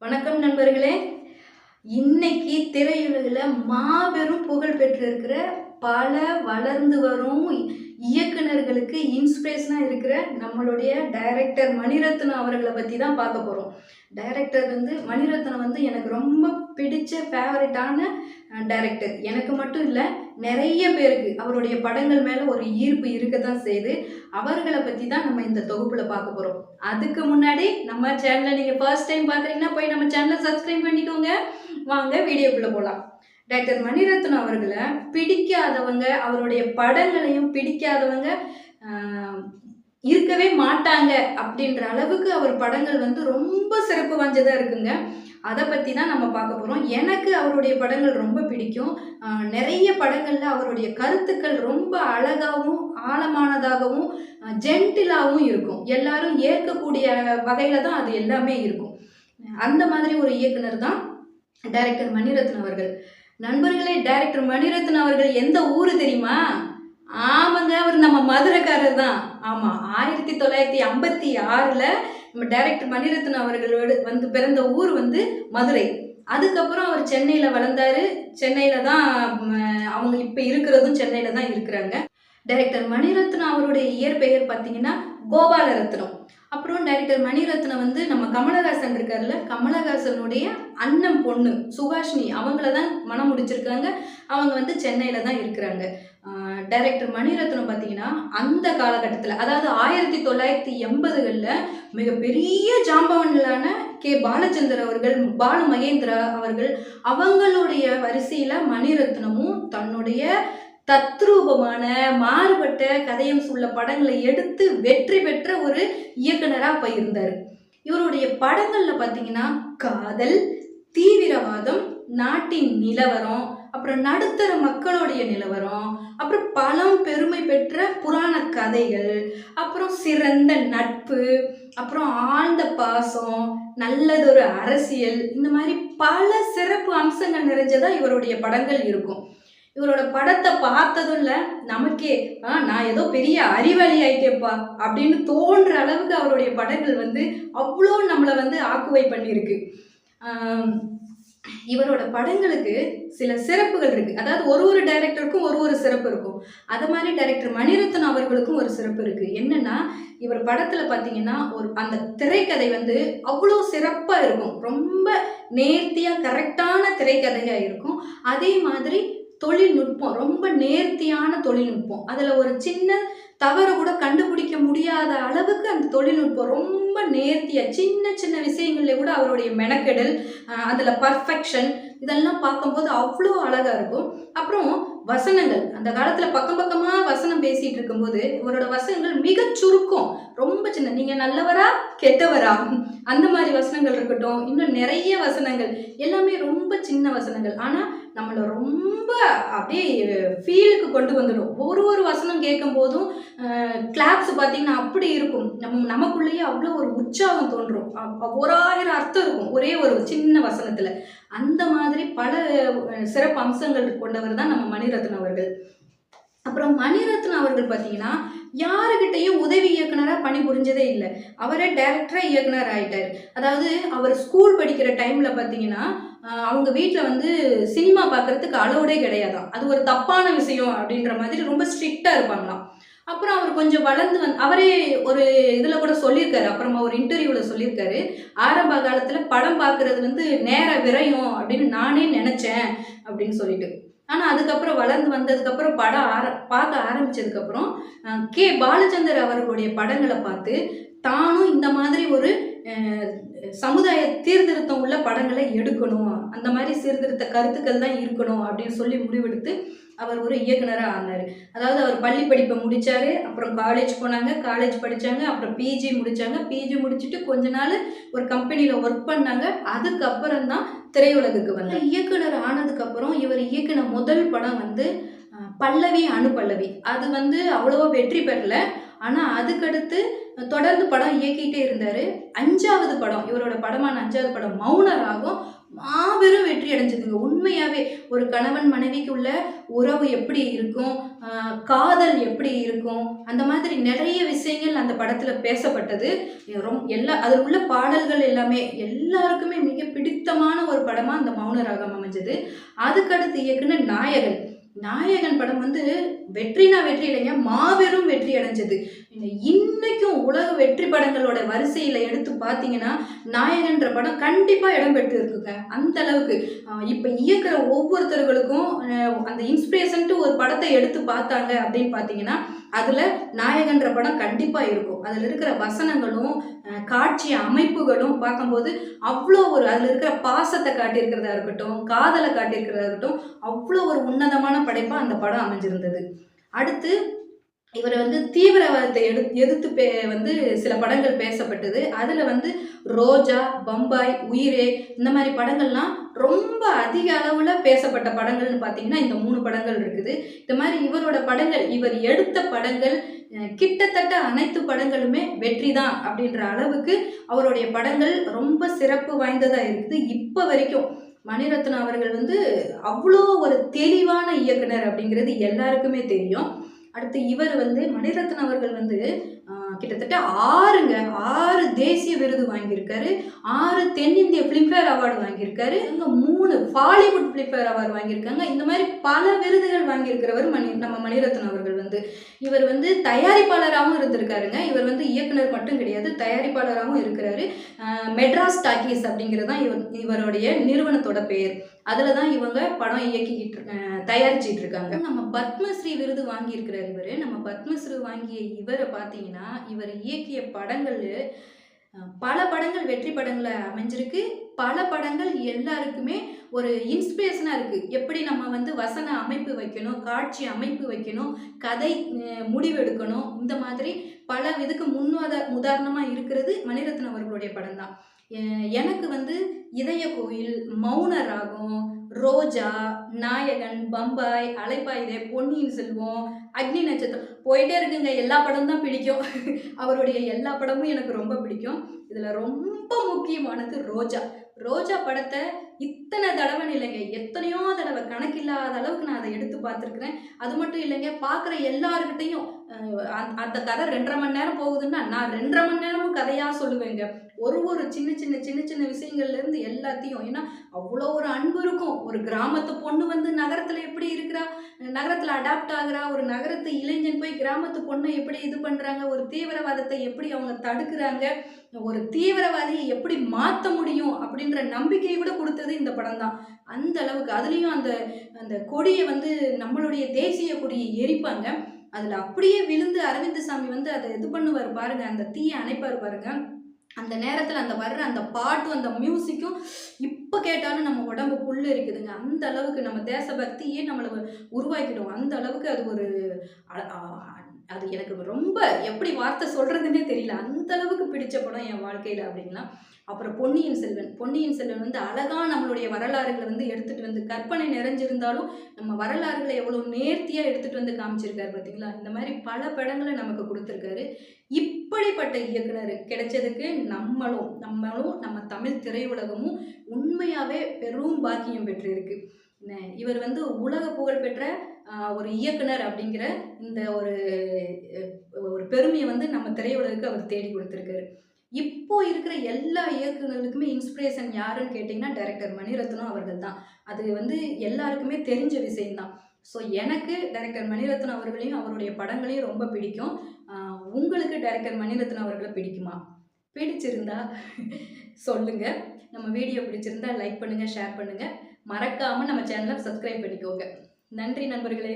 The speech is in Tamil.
வணக்கம் நண்பர்களே. இன்னைக்கு திரையுலகில் மாபெரும் புகழ் பெற்றிருக்கிற பல வளர்ந்து வரும் இயக்குனர்களுக்கு இன்ஸ்பிரேஷனாக இருக்கிற நம்மளுடைய டைரக்டர் மணிரத்னம் அவர்களை பற்றி தான் பார்க்க போகிறோம். டைரக்டர் மணிரத்னம் எனக்கு ரொம்ப பிடிச்ச ஃபேவரட்டான டைரக்டர். எனக்கு மட்டும் இல்லை, நிறைய பேருக்கு அவருடைய படங்கள் மேலே ஒரு ஈர்ப்பு இருக்க தான் செய்யுது. அவர்களை பற்றி தான் நம்ம இந்த தொகுப்பில் பார்க்க போகிறோம். அதுக்கு முன்னாடி நம்ம சேனலை நீங்கள் ஃபர்ஸ்ட் டைம் பார்க்குறீங்கன்னா போய் நம்ம சேனலை சப்ஸ்கிரைப் பண்ணிக்கோங்க. வாங்க வீடியோக்குள்ளே போகலாம். டாக்டர் மணிரத்னம் அவர்களை பிடிக்காதவங்க, அவருடைய படங்களையும் பிடிக்காதவங்க இருக்கவே மாட்டாங்க அப்படின்ற அளவுக்கு அவர் படங்கள் ரொம்ப சிறப்பு வாய்ந்ததாக இருக்குங்க. அதை பற்றி தான் நம்ம பார்க்க போகிறோம். எனக்கு அவருடைய படங்கள் ரொம்ப பிடிக்கும். நிறைய படங்களில் அவருடைய கருத்துக்கள் ரொம்ப அழகாகவும் ஆழமானதாகவும் ஜென்டிலாகவும் இருக்கும். எல்லாரும் ஏற்கக்கூடிய வகையில் தான் அது எல்லாமே இருக்கும். அந்த மாதிரி ஒரு இயக்குனர் தான் டைரக்டர் மணிரத்னம் அவர்கள். நண்பர்களே, டைரக்டர் மணிரத்னம் அவர்கள் எந்த ஊர் தெரியுமா? ஆமாங்க, அவர் நம்ம மதுரைக்காரர் தான். ஆமாம், 1956 நம்ம டைரக்டர் மணிரத்னம் அவர்களோடு பிறந்த ஊர் மதுரை. அதுக்கப்புறம் அவர் சென்னையில் வளர்ந்தாரு. சென்னையில் தான் அவங்க இப்போ இருக்கிறதும் சென்னையில் தான் இருக்கிறாங்க. டைரக்டர் மணிரத்னம் அவருடைய இயற்பெயர் பார்த்தீங்கன்னா கோபாலரத்னம். அப்புறம் டைரக்டர் மணிரத்னம் நம்ம கமலஹாசன் இருக்கார்ல, கமலஹாசனுடைய அண்ணன் பொண்ணு சுகாஷினி அவங்கள தான் மனம் முடிச்சிருக்காங்க. அவங்க சென்னையில் தான் இருக்கிறாங்க. டைரக்டர் மணிரத்னம் பார்த்தீங்கன்னா அந்த காலகட்டத்தில், அதாவது 1980களில் மிகப்பெரிய ஜாம்பவான்களான கே பாலச்சந்தர் அவர்கள், பாலு மகேந்திரா அவர்கள், அவங்களுடைய வரிசையில் மணிரத்னமும் தன்னுடைய தத்ரூபமான மாறுபட்ட கதையம் உள்ள படங்களை எடுத்து வெற்றி பெற்ற ஒரு இயக்குனராக அப்போ இருந்தார். இவருடைய படங்களில் பார்த்தீங்கன்னா காதல், தீவிரவாதம், நாட்டின் நிலவரம், அப்புறம் நடுத்தர மக்களுடைய நிலவரம், அப்புறம் பலம் பெருமை பெற்ற புராண கதைகள், அப்புறம் சிறந்த நட்பு, அப்புறம் ஆழ்ந்த பாசம், நல்லதொரு அரசியல், இந்த மாதிரி பல சிறப்பு அம்சங்கள் நிறைஞ்சதா இவருடைய படங்கள் இருக்கும். இவரோட படத்தை பார்த்ததும் இல்லை, நமக்கே நான் ஏதோ பெரிய அறிவாளி ஆயிட்டேப்பா அப்படின்னு தோன்ற அளவுக்கு அவருடைய படங்கள் அவ்வளோ நம்மளை ஆக்குவை பண்ணியிருக்கு. இவரோட படங்களுக்கு சில சிறப்புகள் இருக்குது. அதாவது ஒரு டைரக்டருக்கும் ஒரு சிறப்பு இருக்கும். அது மாதிரி டைரக்டர் மணிரத்னம் அவர்களுக்கும் ஒரு சிறப்பு இருக்குது. என்னென்னா, இவர் படத்தில் பார்த்தீங்கன்னா அந்த திரைக்கதை அவ்வளோ சிறப்பாக இருக்கும். ரொம்ப நேர்த்தியாக கரெக்டான திரைக்கதையாக இருக்கும். அதே மாதிரி தொழில்நுட்பம் ரொம்ப நேர்த்தியான தொழில்நுட்பம். அதில் ஒரு சின்ன தவறு கூட கண்டுபிடிக்க முடியாத அளவுக்கு அந்த தொழில்நுட்பம் ரொம்ப நேர்த்தியாக, சின்ன சின்ன விஷயங்கள்ல கூட அவருடைய மெனக்கெடல், அதில் பர்ஃபெக்ஷன், இதெல்லாம் பார்க்கும்போது அவ்வளோ அழகாக இருக்கும். அப்புறம் வசனங்கள், அந்த காலத்தில் பக்கம் பக்கமாக வசனம் பேசிகிட்டு இருக்கும்போது இவரோட வசனங்கள் மிக சுருக்கம், ரொம்ப சின்ன. நீங்கள் நல்லவரா கெட்டவரா அந்த மாதிரி வசனங்கள் இருக்கட்டும், இன்னும் நிறைய வசனங்கள் எல்லாமே ரொம்ப சின்ன வசனங்கள். ஆனால் நம்மளை ரொம்ப அப்படியே ஃபீலுக்கு கொண்டு வந்துடும். ஒரு வசனம் கேட்கும் போதும் கிளாப்ஸ் பார்த்தீங்கன்னா அப்படி இருக்கும். நமக்குள்ளேயே அவ்வளோ ஒரு உற்சாகம் தோன்றும். 1000 அர்த்தம் இருக்கும் ஒரே ஒரு சின்ன வசனத்தில். அந்த மாதிரி பல சிறப்பு அம்சங்கள் கொண்டவர் தான் நம்ம மணிரத்னம் அவர்கள். அப்புறம் மணிரத்னம் அவர்கள் பார்த்தீங்கன்னா யாருக்கிட்டையும் உதவி இயக்குனராக பணிபுரிஞ்சதே இல்லை. அவரே டைரக்டராக இயக்குனர் ஆகிட்டார். அதாவது அவர் ஸ்கூல் படிக்கிற டைமில் பார்த்தீங்கன்னா அவங்க வீட்டில் சினிமா பார்க்குறதுக்கு அளவுடே கிடையாதான். அது ஒரு தப்பான விஷயம் அப்படின்ற மாதிரி ரொம்ப ஸ்ட்ரிக்டாக இருப்பாங்களாம். அப்புறம் அவர் கொஞ்சம் வளர்ந்து அவரே ஒரு இதில் கூட சொல்லியிருக்காரு. அப்புறமா ஒரு இன்டர்வியூவில் சொல்லியிருக்காரு, ஆரம்ப காலத்தில் படம் பார்க்குறது நேர விரயம் அப்படின்னு நானே நினச்சேன் அப்படின்னு சொல்லிட்டு. ஆனால் அதுக்கப்புறம் வளர்ந்து வந்ததுக்கப்புறம் படம் பார்க்க ஆரம்பித்ததுக்கப்புறம் கே பாலச்சந்தர் அவர்களுடைய படங்களை பார்த்து தானும் இந்த மாதிரி ஒரு சமுதாய சீர்திருத்தம் உள்ள படங்களை எடுக்கணும், அந்த மாதிரி சீர்திருத்த கருத்துக்கள் தான் இருக்கணும் அப்படின்னு சொல்லி முடிவெடுத்து அவர் ஒரு இயக்குனராக ஆனார். அதாவது அவர் பள்ளி படிப்பை முடித்தார், அப்புறம் காலேஜ் போனாங்க, காலேஜ் படித்தாங்க, அப்புறம் பிஜி முடித்தாங்க. பிஜி முடிச்சுட்டு கொஞ்ச நாள் ஒரு கம்பெனியில் ஒர்க் பண்ணாங்க. அதுக்கப்புறம் தான் திரையுலகுக்கு வந்தார். இயக்குனர் ஆனதுக்கப்புறம் இவர் இயக்குன முதல் படம் பல்லவி அனுபல்லவி. அது அவ்வளோவா வெற்றி பெறல. ஆனால் அதுக்கடுத்து தொடர்ந்து படம் இயக்கிட்டே இருந்தார். 5வது படம், இவரோட படமான 5வது படம் மௌன ராகம் மாபெரும் வெற்றி அடைஞ்சதுங்க. உண்மையாவே ஒரு கணவன் மனைவிக்குள்ள உறவு எப்படி இருக்கும், காதல் எப்படி இருக்கும், அந்த மாதிரி நிறைய விஷயங்கள் அந்த படத்துல பேசப்பட்டது. அதில் உள்ள பாடல்கள் எல்லாமே எல்லாருக்குமே மிக பிடித்தமான ஒரு படமா அந்த மௌனராகம் அமைஞ்சது. அதுக்கடுத்து இயக்குன நாயகன். நாயகன் படம் வந்து வெற்றினா வெற்றி இல்லைங்க, மாபெரும் வெற்றி அடைஞ்சது. இன்னைக்கும் உலக வெற்றி படங்களோட வரிசையில எடுத்து பார்த்தீங்கன்னா, நாயகன்ற படம் கண்டிப்பா இடம் பெற்று இருக்குங்க. அந்த அளவுக்கு இப்ப இயக்குற ஒவ்வொருத்தர்களுக்கும் அந்த இன்ஸ்பிரேஷன்ட்டு ஒரு படத்தை எடுத்து பார்த்தாங்க அப்படின்னு பார்த்தீங்கன்னா, அதுல நாயகன்ற படம் கண்டிப்பா இருக்கும். அதுல இருக்கிற வசனங்களும், காட்சி அமைப்புகளும் பார்க்கும்போது அவ்வளோ அதுல இருக்கிற பாசத்தை காட்டியிருக்கிறதா இருக்கட்டும், காதலை காட்டியிருக்கிறதா இருக்கட்டும், அவ்வளோ ஒரு உன்னதமான படைப்பா அந்த படம் அமைஞ்சிருந்தது. அடுத்து இவர வந்து தீவிரவாதத்தை எதிர்த்து வந்து சில படங்கள் பேசப்பட்டது. அதுல வந்து ரோஜா, பம்பாய், உயிரே இந்த மாரி படங்கள்லாம் ரொம்ப அதிக அளவுல பேசப்பட்ட படங்கள்னு பார்த்தீங்கன்னா, இந்த 3 படங்கள் இருக்குது. இந்த மாரி இவரோட படங்கள், இவர் எடுத்த படங்கள் கிட்டத்தட்ட அனைத்து படங்களுமே வெற்றி தான் அப்படின்ற அளவுக்கு அவருடைய படங்கள் ரொம்ப சிறப்பு வாய்ந்ததா இருக்குது. இப்ப வரைக்கும் மணிரத்னம் அவர்கள் வந்து அவ்வளோ ஒரு தெளிவான இயக்குனர் அப்படிங்கிறது எல்லாருக்குமே தெரியும். அடுத்து இவர் வந்து மணிரத்னம் அவர்கள் வந்து கிட்டத்தட்ட 6 தேசிய விருது வாங்கியிருக்காரு, 6 தென்னிந்திய ஃபிலிம்ஃபேர் அவார்டு வாங்கியிருக்காரு, 3 பாலிவுட் ஃபிலிம்ஃபேர் அவார்டு வாங்கியிருக்காங்க. இந்த மாதிரி பல விருதுகள் வாங்கியிருக்கிறவர் நம்ம மணிரத்னம் அவர்கள் வந்து. இவர் வந்து தயாரிப்பாளராகவும் இருந்திருக்காருங்க. இவர் வந்து இயக்குனர் மட்டும் கிடையாது, தயாரிப்பாளராகவும் இருக்கிறாரு. மெட்ராஸ் டாக்கீஸ் அப்படிங்கிறது தான் இவருடைய நிறுவனத்தோட பெயர். அதில் தான் இவங்க படம் தயாரிச்சிட்டு இருக்காங்க. நம்ம பத்மஸ்ரீ விருது வாங்கியிருக்கிறார் இவர். நம்ம பத்மஸ்ரீ வாங்கிய இவரை பார்த்தீங்கன்னா, இவர் இயக்கிய படங்கள் பல படங்கள் வெற்றி படங்கள அமைஞ்சிருக்கு. பல படங்கள் எல்லாருக்குமே ஒரு இன்ஸ்பிரேஷனா இருக்கு. எப்படி நம்ம வந்து வசன அமைப்பு வைக்கணும், காட்சி அமைப்பு வைக்கணும், கதை முடிவெடுக்கணும், இந்த மாதிரி பல இதுக்கு உதாரணமா இருக்கிறது மணிரத்னம் அவர்களுடைய படம் தான். எனக்கு வந்து இதய கோயில், மௌன ராகம், ரோஜா, நாயகன், பம்பாய், அலைப்பாயுதே, பொன்னியின் செல்வம், அக்னி நட்சத்திரம் போயிட்டே இருக்குங்க. எல்லா படம் தான் பிடிக்கும். அவருடைய எல்லா படமும் எனக்கு ரொம்ப பிடிக்கும். இதுல ரொம்ப முக்கியமானது ரோஜா. ரோஜா படத்தை இத்தனை தடவை இல்லைங்க, எத்தனையோ தடவை, கணக்கில்லாத அளவுக்கு நான் அதை எடுத்து பார்த்துருக்குறேன். அது மட்டும் இல்லைங்க, பார்க்குற எல்லாருக்கிட்டையும் அந்த கதை 2.5 மணி நேரம் போகுதுன்னா நான் 2.5 மணி நேரமும் கதையாக சொல்லுவேங்க. ஒரு சின்ன சின்ன விஷயங்கள்லேருந்து எல்லாத்தையும். ஏன்னா அவ்வளோ ஒரு அன்பு இருக்கும். ஒரு கிராமத்து பொண்ணு வந்து நகரத்தில் எப்படி இருக்கிறா, நகரத்தில் அடாப்ட் ஆகுறா, ஒரு நகரத்து இளைஞன் போய் கிராமத்து பொண்ணை எப்படி இது பண்ணுறாங்க, ஒரு தீவிரவாதத்தை எப்படி அவங்க தடுக்கிறாங்க, ஒரு தீவிரவாதியை எப்படி மாற்ற முடியும் அப்படின்ற நம்பிக்கையை கூட கொடுத்தது இந்த படம் தான். அந்த அளவுக்கு அதுலேயும் அந்த அந்த கொடியை வந்து நம்மளுடைய தேசிய கொடியை எரிப்பாங்க. அதில் அப்படியே விழுந்து அரவிந்த் சாமி வந்து அதை இது பண்ணுவார் பாருங்க, அந்த தீயை அணைப்பார் பாருங்க. அந்த நேரத்தில் அந்த வர்ற அந்த பாட்டும் அந்த மியூசிக்கும் இப்போ கேட்டாலும் நம்ம உடம்பு புல்லு இருக்குதுங்க. அந்த அளவுக்கு நம்ம தேசபக்தியே நம்மளை உருவாக்கிடும். அந்த அளவுக்கு அது ஒரு அது எனக்கு ரொம்ப எப்படி வார்த்தை சொல்கிறதுன்னே தெரியல. அந்த அளவுக்கு பிடிச்ச படம் என் வாழ்க்கையில் அப்படின்லாம். அப்புறம் பொன்னியின் செல்வன் வந்து அழகாக நம்மளுடைய வரலாறுகளை வந்து எடுத்துகிட்டு வந்து, கற்பனை நிறைஞ்சிருந்தாலும் நம்ம வரலாறுகளை எவ்வளோ நேர்த்தியாக எடுத்துகிட்டு வந்து காமிச்சிருக்காரு பார்த்தீங்களா. இந்த மாதிரி பல படங்களை நமக்கு கொடுத்துருக்காரு. இப்படிப்பட்ட இயக்குனர் கிடைச்சதுக்கு நம்மளும் நம்ம தமிழ் திரையுலகமும் உண்மையாகவே பெரும் பாக்கியம் பெற்றிருக்கு. இவர் வந்து உலக புகழ் பெற்ற ஒரு இயக்குனர் அப்படிங்கிற இந்த ஒரு பெருமையை வந்து நம்ம திரையுலகுக்கு அவர் தேடி கொடுத்துருக்காரு. இப்போ இருக்கிற எல்லா இயக்குநர்களுக்குமே இன்ஸ்பிரேஷன் யாருன்னு கேட்டிங்கன்னா டைரக்டர் மணிரத்னம் அவர்கள் தான். அது வந்து எல்லாருக்குமே தெரிஞ்ச விஷயம்தான். ஸோ எனக்கு டைரக்டர் மணிரத்னம் அவர்களையும் அவருடைய படங்களையும் ரொம்ப பிடிக்கும். உங்களுக்கு டைரக்டர் மணிரத்னம் அவர்களை பிடிக்குமா? பிடிச்சிருந்தா சொல்லுங்கள். நம்ம வீடியோ பிடிச்சிருந்தா லைக் பண்ணுங்கள், ஷேர் பண்ணுங்கள். மறக்காமல் நம்ம சேனலை சப்ஸ்கிரைப் பண்ணிக்கோங்க. நன்றி நண்பர்களே.